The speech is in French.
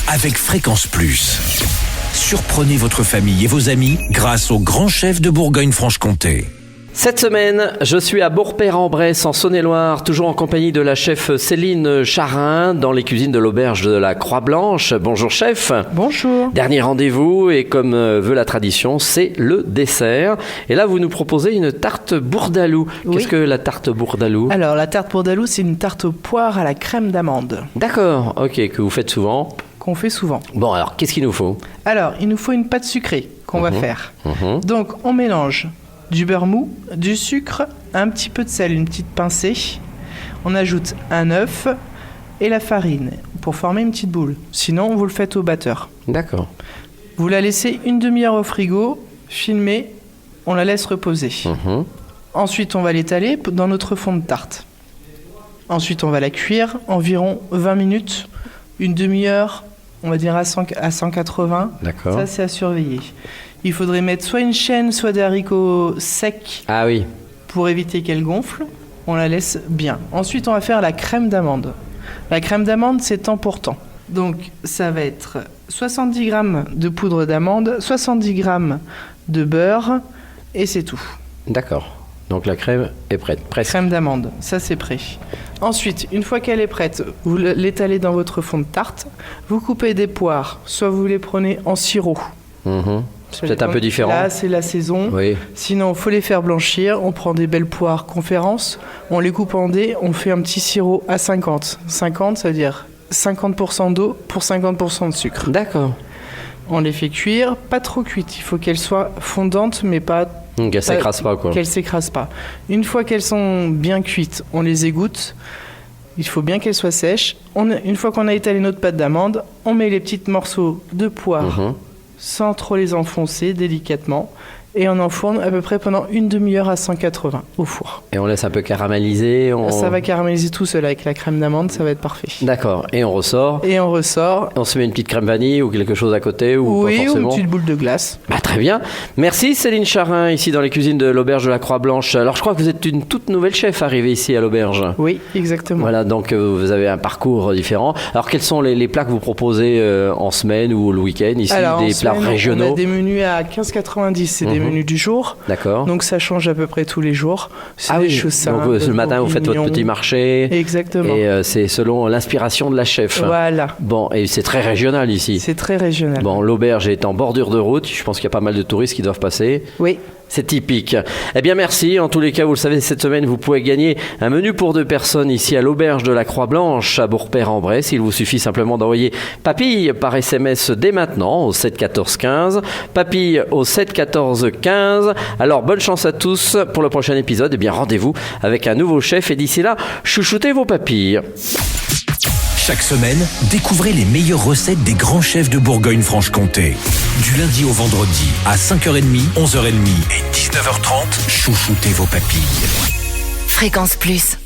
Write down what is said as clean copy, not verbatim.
avec Fréquence Plus. Surprenez votre famille et vos amis grâce au grand chef de Bourgogne-Franche-Comté. Cette semaine, je suis à Bourg-Père-en-Bresse, en Saône-et-Loire, toujours en compagnie de la chef Céline Charin, dans les cuisines de l'auberge de la Croix-Blanche. Bonjour chef. Bonjour. Dernier rendez-vous, et comme veut la tradition, c'est le dessert. Et là, vous nous proposez une tarte bourdaloue. Oui. Qu'est-ce que la tarte bourdaloue ? Alors, la tarte bourdaloue, c'est une tarte aux poires à la crème d'amande, D'accord, ok, que vous faites souvent. qu'on fait souvent. Bon, alors, qu'est-ce qu'il nous faut ? Alors, il nous faut une pâte sucrée qu'on va faire. Donc, on mélange du beurre mou, du sucre, un petit peu de sel, une petite pincée. On ajoute un œuf et la farine pour former une petite boule. Sinon, vous le faites au batteur. D'accord. Vous la laissez une demi-heure au frigo, filmez, on la laisse reposer. Ensuite, on va l'étaler dans notre fond de tarte. Ensuite, on va la cuire environ 20 minutes, une demi-heure, on va dire à 180. D'accord. Ça, c'est à surveiller. Il faudrait mettre soit une chaîne, soit des haricots secs Ah oui, pour éviter qu'elle gonfle. On la laisse bien. Ensuite, on va faire la crème d'amande. La crème d'amande, c'est temps pour temps. Donc, ça va être 70 g de poudre d'amande, 70 g de beurre, et c'est tout. d'accord. Donc la crème est prête, presque. Crème d'amande, ça c'est prêt. Ensuite, une fois qu'elle est prête, vous l'étalez dans votre fond de tarte. Vous coupez des poires, soit vous les prenez en sirop. C'est peut-être un peu différent. Là, c'est la saison. Oui. Sinon, il faut les faire blanchir. On prend des belles poires conférence, on les coupe en dés, on fait un petit sirop à 50. 50, ça veut dire 50% d'eau pour 50% de sucre. D'accord. On les fait cuire, pas trop cuites. Il faut qu'elles soient fondantes, mais pas... Qu'elle s'écrase pas, quoi. Qu'elles s'écrasent pas. Une fois qu'elles sont bien cuites, on les égoutte. Il faut bien qu'elles soient sèches. Une fois qu'on a étalé notre pâte d'amande, on met les petits morceaux de poire sans trop les enfoncer, délicatement. Et on enfourne à peu près pendant une demi-heure à 180 au four. Et on laisse un peu caraméliser. Ça va caraméliser tout seul avec la crème d'amande, ça va être parfait. D'accord. Et on ressort. Et on ressort. On se met une petite crème vanille ou quelque chose à côté ou Oui, pas ou forcément. une petite boule de glace. Bah, très bien. Merci Céline Charin, ici dans les cuisines de l'auberge de la Croix-Blanche. Alors je crois que vous êtes une toute nouvelle chef arrivée ici à l'auberge. Oui, exactement. Voilà, donc vous avez un parcours différent. Alors quels sont les plats que vous proposez en semaine ou le week-end ici? Alors, des en plats semaine, régionaux? On a des menus à 15,90, c'est des menus du jour. D'accord. Donc ça change à peu près tous les jours. C'est des choses simples, donc le matin vous faites votre petit marché. Exactement. Et c'est selon l'inspiration de la chef. Voilà. Bon, et c'est très régional ici. C'est très régional. Bon, l'auberge est en bordure de route. Je pense qu'il y a pas mal de touristes qui doivent passer. Oui. C'est typique. Eh bien, merci. En tous les cas, vous le savez, cette semaine, vous pouvez gagner un menu pour 2 personnes ici à l'auberge de la Croix-Blanche à Bourg-Père-en-Bresse. Il vous suffit simplement d'envoyer papille par SMS dès maintenant au 7 14 15. Papille au 7 14 15. Alors, bonne chance à tous pour le prochain épisode. Eh bien, rendez-vous avec un nouveau chef. Et d'ici là, chouchoutez vos papilles. Chaque semaine, découvrez les meilleures recettes des grands chefs de Bourgogne-Franche-Comté. Du lundi au vendredi, à 5h30, 11h30 et 19h30, chouchoutez vos papilles. Fréquence Plus.